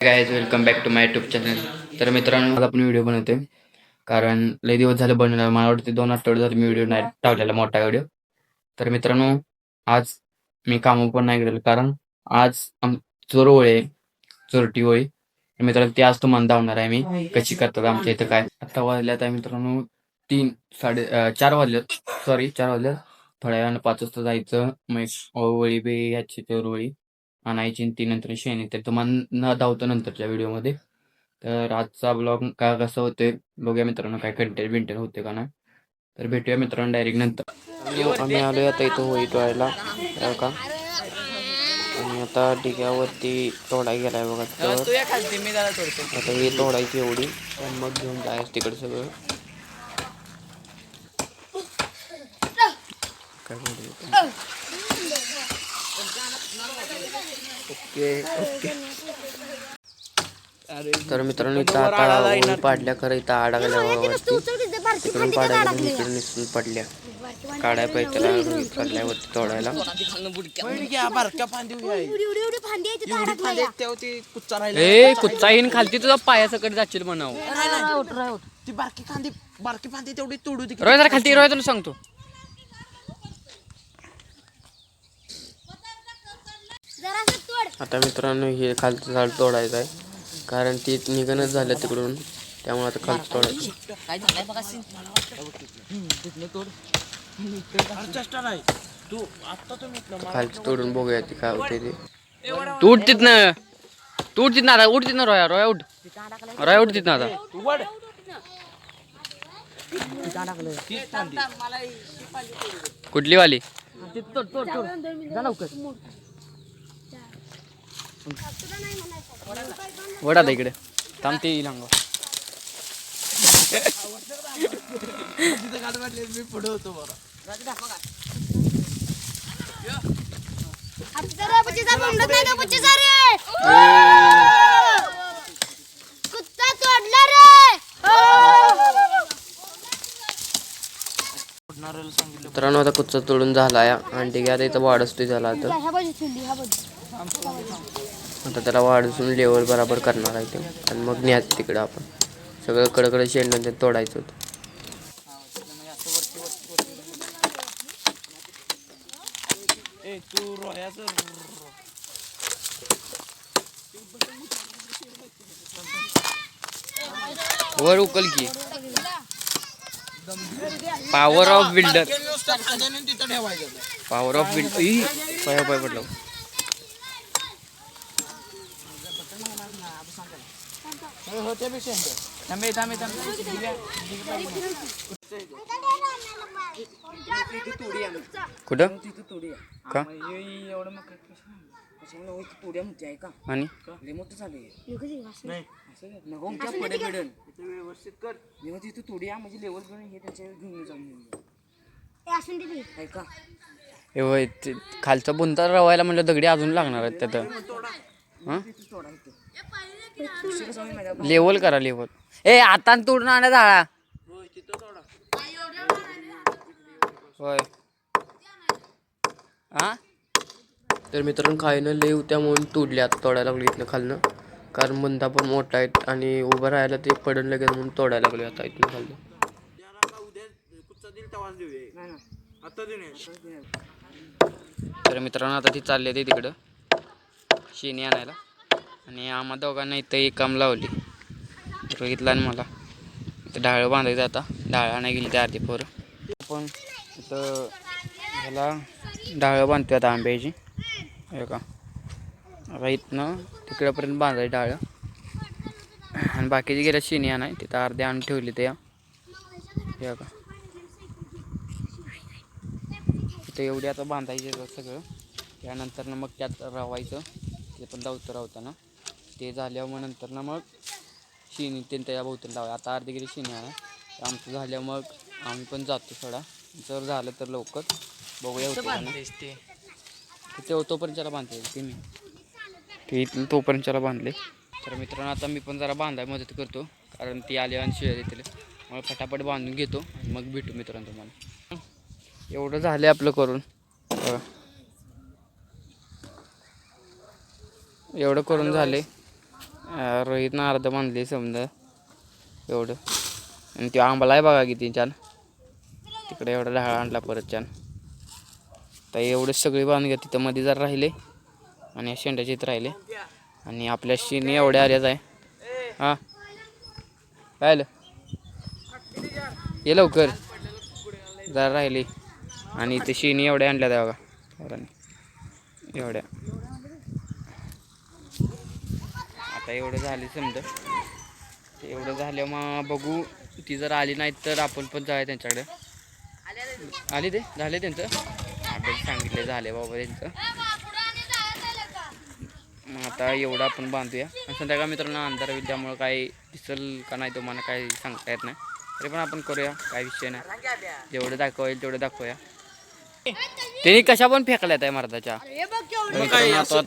Guys welcome back to my YouTube channel. तर मित्रांनो आज आपण व्हिडिओ बनवतोय कारण लई दिवस झाले बनवणार. मला वाटते 2 आठवडे झाले मी व्हिडिओ नाही टाकलेला मोठा व्हिडिओ. तर मित्रांनो आज मी कामं पण नाही केलेलं कारण आज चोरवळे आहे, चोरटी होळी. तर मित्रांनो ती आज तुम्हाला दावणार आहे मी कशी करतात आमच्या इथं काय. आता वाजल्यात आहे मित्रांनो 4 वाजल्यात, सॉरी 4 वाजल्यात. थोड्या वेळानं 5 वाजता जायचं. मग होळी बी याची चोरवळी आणायची आणि ती नंतर शेणी ते तुम्हाला न धावतो नंतरच्या व्हिडिओमध्ये. तर आजचा ब्लॉग काय कसं होते बघूया मित्रांनो, काय कंटेंट बिंटेंट होते का नाही. तर भेटूया मित्रांनो डायरेक्ट नंतर. आम्ही आलोय आता इथं होळी टोळायला का, आणि आता डिग्यावरती तोडाय गेलाय बघा. तर आता ही तोडायची एवढी मग घेऊन जायचं तिकडे सगळं. काय ओके ओके. तर मित्रांनो इथं आता होळी पाडल्या, खरं इथं आडा गेल्यावरती तिकडून पाडायला गेलं, इकडून निसून पडल्या काढाय पाहिजे त्याला काढल्यावरती तोडायला. कुच्चा येईन खालती तुझा पायासकट जाशील म्हणाव. ती बारकी फांदी तेवढी तोडू दे रोय, जरा खालती रोय, तुला सांगतो. आता मित्रांनो हे खालचं झाड तोडायचं आहे कारण ती निघणच झालं तिकडून, त्यामुळे आता खालचं तोडायचं. खालचं तोडून बघूया ती काय होते ते. तू उठ तिथनं, तू उठ तिथनं आता, उठ तिथनं रोया, रोया उठ, रोया उठ तिथनं आता. कुठली वाली वडा आता इकडे थांबते लांग. मी पुढे होतो बरं. मित्रांनो आता कुच्चा तोडून झाला या आणि ठीक आहे इथं वाढच झाला. आता त्याला वाढून लेवल बराबर करणार आहे ते आणि मग न्यायचं तिकडं. आपण सगळं कडकडे शेंडून ते तोडायचं होतं. वर उकल की power of builder, power of builder. पाय पाय पडलं. कुठं का आणि खालचा बुंता रवायला म्हणलं दगडी अजून लागणार आहेत त्यात. लेवल करा लेवल. आता तोडून आणा जाळा. होय हा. तर मित्रांनो खायनं लेव त्यामुळे तोडले. आता तोडायला लागलो इथनं खालनं कारण बुंदा पण मोठा आहे आणि उभं राहायला ते पडून लगेच म्हणून तोडायला लागलो आता इथनं खालनं. तर मित्रांनो आता ती चालली ते तिकडं शेणी आणायला आणि आम्हा दोघांना इथं एक काम लावली रोहितला आणि मला. इथं डाळं बांधायचं. आता डाळं नाही गेली ते अर्धी पोरं. पण इथं ह्याला डाळं बांधतो आता आंब्याची हे का. आता इथनं तिकडंपर्यंत बांधायची डाळं आणि बाकीची गेल्या शेणी आणाय तिथं अर्धे आणून ठेवली ते हे का. इथं एवढी आता बांधायचे सगळं. त्यानंतर मग त्यात रवायचं ते पण लावतं रावताना. ते झाल्यावर मग नंतर ना मग शेणी ते त्याच्या भोवतीला लावाय. आता अर्धी गेली शेणी आहे आमचं झाल्यावर मग आम्ही पण जातो थोडा. जर झालं तर लवकर बघूया होते ते तोपर्यंतला बांधते ते मी ते इथून तोपर्यंतला बांधले. तर मित्रांनो आता मी पण जरा बांधायला मदत करतो कारण ती आली आणि शिवाय देतील. मग फटाफट बांधून घेतो मग भेटू मित्रांनो तुम्हाला. एवढं झालं आपलं करून, एवढं करून झाले रोहितनं अर्ध बांधली समजा एवढं. आणि तो आंबाला आहे बघा किती छान. तिकडे एवढा ढाळ आणला परत छान. तर एवढे सगळे बांधून घ्या. तिथं मध्ये जर राहिले आणि शेंड्याचे इथं राहिले आणि आपल्या शिनी एवढ्या आल्याच आहे. हां काय आलं ये लवकर जरा राहिली. आणि इथे शिनी एवढ्या आणल्या त्या बघा एवढ्या. आता एवढं झाले समजा. एवढं झालं मग बघू. ती जर आली नाही तर आपण पण जाऊया त्यांच्याकडे. आली ते झाले त्यांचं आपण सांगितले झाले बाबा त्यांचं. मग आता एवढं आपण बांधूया. आणि संध्याकाळ मित्रांनो अंधार होईल त्यामुळं काही दिसल का नाही तुम्हाला काही सांगता येत नाही. तरी पण आपण करूया काय विषय नाही. जेवढं दाखवेल तेवढं दाखवूया. त्यांनी कशा पण फेकल्यात आहे मर्दाच्या.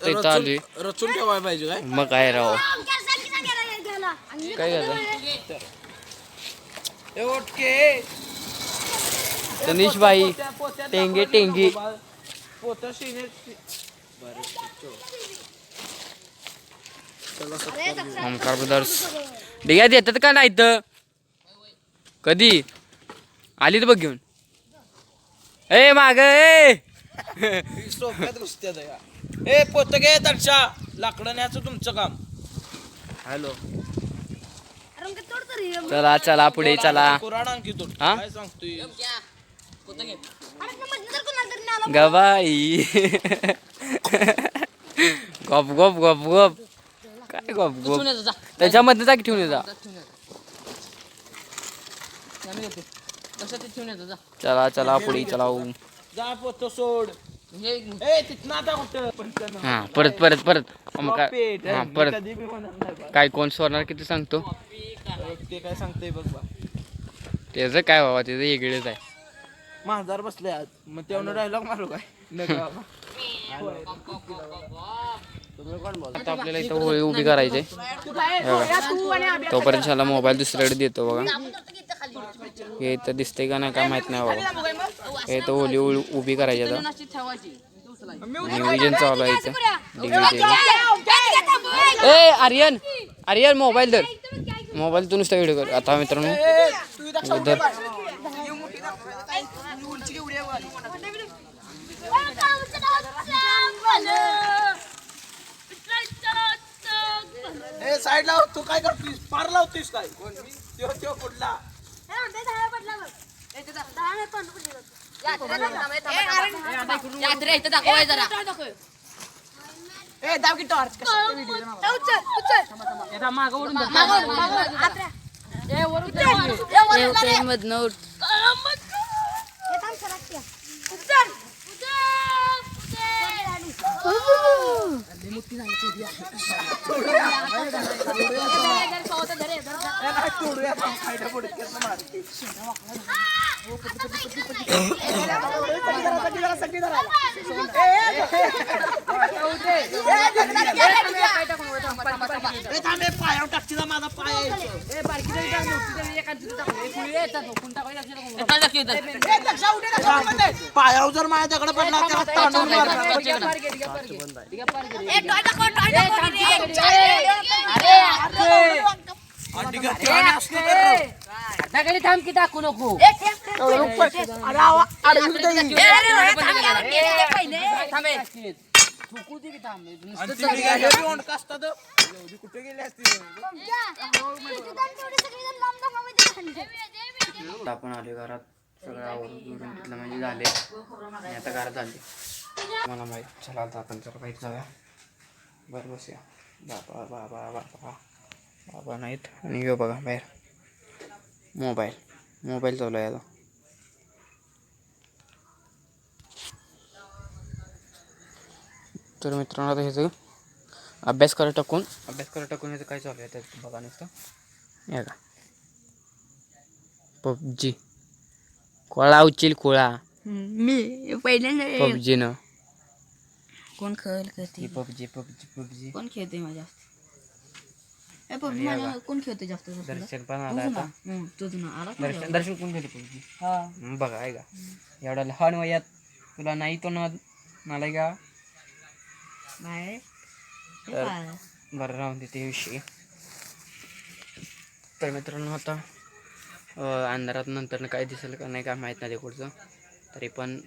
ते चालू रचून ठेवायला पाहिजे काय. मग काय राव काय झालं तनिष भाई टेंगे टेंगी ओमकार ब्रदर्स डिग्या देतात का नाही तर कधी आली तर बघ घेऊन. ए माग ए सोप्यात घुसत्यात ए पोत घे दर्शा लाकडं न्यायचं तुमचं काम. हॅलो चला चला पुढे चला. कुराड आणखी तू हा? काय सांगतोय. गबाई गप गप गप गप काय गप गप त्याच्यामध्ये जा की ठेवून जा. चला चला पुढे चला. जा पोत सोड. ए तिथनं आता कुठं हा परत परत परत हा परत कधी बी म्हणत नाही बा. काय कोण सोडणार किती सांगतो ते काय सांगतोय बघ बा. त्याचं काय बाबा त्याचं वेगळंच आहे. महाजार बसले आज मग तेवढं डायलॉग मारू काय नका बाबा. आता आपल्याला इथं होळी उभी करायची. तोपर्यंत मला मोबाईल दुसरीकडे देतो बघा. हे इथं दिसतंय का नाही काय माहित नाही बाबा. हे तर होळी उभी करायची आता. नियोजन चालू आहे इथं. ए आर्यन आर्यन मोबाईल धर. मोबाईल तू नुसता व्हिडिओ कर. आता मित्रांनो धर. ए साईड लाव. तू काय करतोस पार लावतोस काय त्यो कुठला ए दाव की टॉर्च पायावर टाकची माझा पाय पायावर जर माझ्याकडे पडला थांब की टाकू नको. कुठे गेले आपण आले घरात सगळं आवरून घेतलं म्हणजे झाले. आणि आता घरात झाले मला माहीत. चला आता आपण जरा बाहेर जाऊया. बरं बसूया. बाबा बाबा बाबा बाबा नाहीत. आणि येऊ बघा बाहेर मोबाईल चालू आहे आता. तर मित्रांनो आता ह्याचं अभ्यास करायला टाकून ह्याचं काय चालू आहे त्यात बघा नुसतं. हे का पबजी कोळा उचल कोळा मी पहिल्यांदा पबजीनं कोण खेळ करते. पबजी कोण खेळते माझ्या पबजी माझ्या कोण खेळते जास्त. दर्शन पण आला आता. दर्शन कोण खेळते पबजी बघा आहे का. एवढा लहान वयात तुला नाही तो नालाय का. बरं राहून दे ते विषय. तर मित्रांनो आता अंधारात नंतर काय दिसेल का नाही काय माहीत नाही ते पुढचं, तरी पण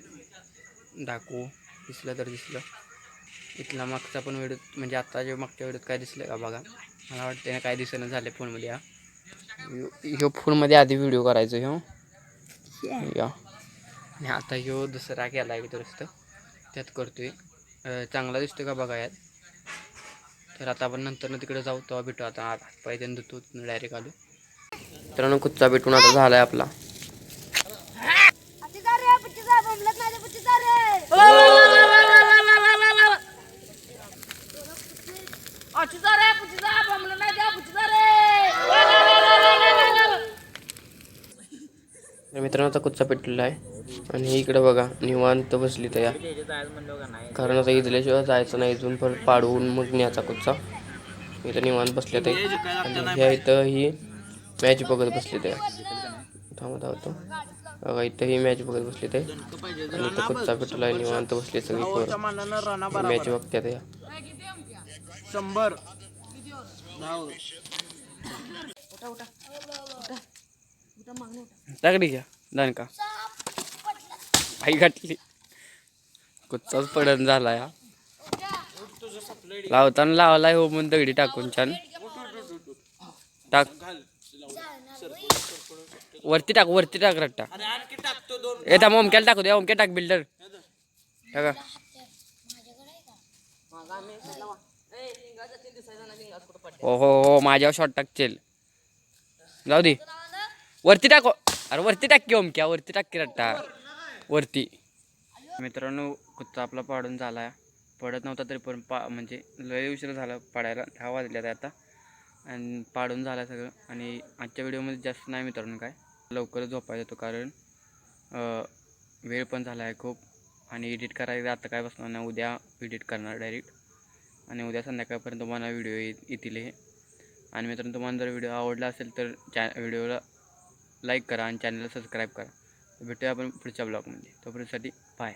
दाखवू. दिसलं तर दिसलं. इथला मागचा पण व्हिडिओ म्हणजे आता जे मागच्या व्हिडिओत काय दिसलं का बघा. मला वाटतं ना काय दिसेना झाले फोनमध्ये. ह्यो फोनमध्ये आधी व्हिडिओ करायचो या आणि आता ह्यो दुसरा केला आहे दुरुस्त त्यात करतोय. चांगला दिसतो का बघा यात. तर आता आपण नंतर तिकडे जाऊ तेव्हा भेटू. आता पाहिजे धुतो डायरेक्ट आलो. मित्रांनो कुच्चा भेटून आता झालाय आपला. मित्रांनो आता कुच्चा पेटलेला आहे आणि इकडे बघा निवांत बसली तर या, कारण आता इथल्याशिवाय जायचं नाही. इथून परत पाडवून मग न्यायचा कुच्चा. इथं निवांत बसले ते आणि ह्या इथं ही मॅच बघत बसले ते. थांबत होतो बघा इथं ही मॅच बघत बसले ते आणि इथं कुच्चा पेटला निवांत बसले सगळी पोरं मॅच बघतात या. 100 टाकली घ्या दानका आई घातली. कुच्चाच पडण झाला या. लावताना लावलाय हो म्हणून दगडी टाकून छान टाक. वरती टाक रट्टा. येता ओमक्याला टाकू दे. ओमक्या टाक बिल्डर टाका. हो माझ्यावर शॉट टाकचेल. जाऊ दे वरती टाक. अरे वरती टाक की ओमक्या. वरती टाक की रट्टा वरती. मित्रांनो कुत्ता आपला पाडून झाला. पडत नव्हता तरी पण म्हणजे लय उशीर झाला पाडायला. 10 वाजले आता आणि पाडून झाला सगळं. आणि आजच्या व्हिडिओमध्ये जास्त नाही मित्रांनो काय लवकरच झोपायला येतो कारण वेळ पण झाला आहे खूप. आणि एडिट करायला आता काय बसणार नाही. उद्या एडिट करणार डायरेक्ट आणि उद्या संध्याकाळपर्यंत तुम्हाला व्हिडिओ येतील हे. आणि मित्रांनो तुम्हाला जर व्हिडिओ आवडला असेल तर व्हिडिओला लाईक करा आणि चॅनलला सबस्क्राईब करा. भेटूया आपण पुढच्या ब्लॉगमध्ये. तोपर्यंतसाठी बाय.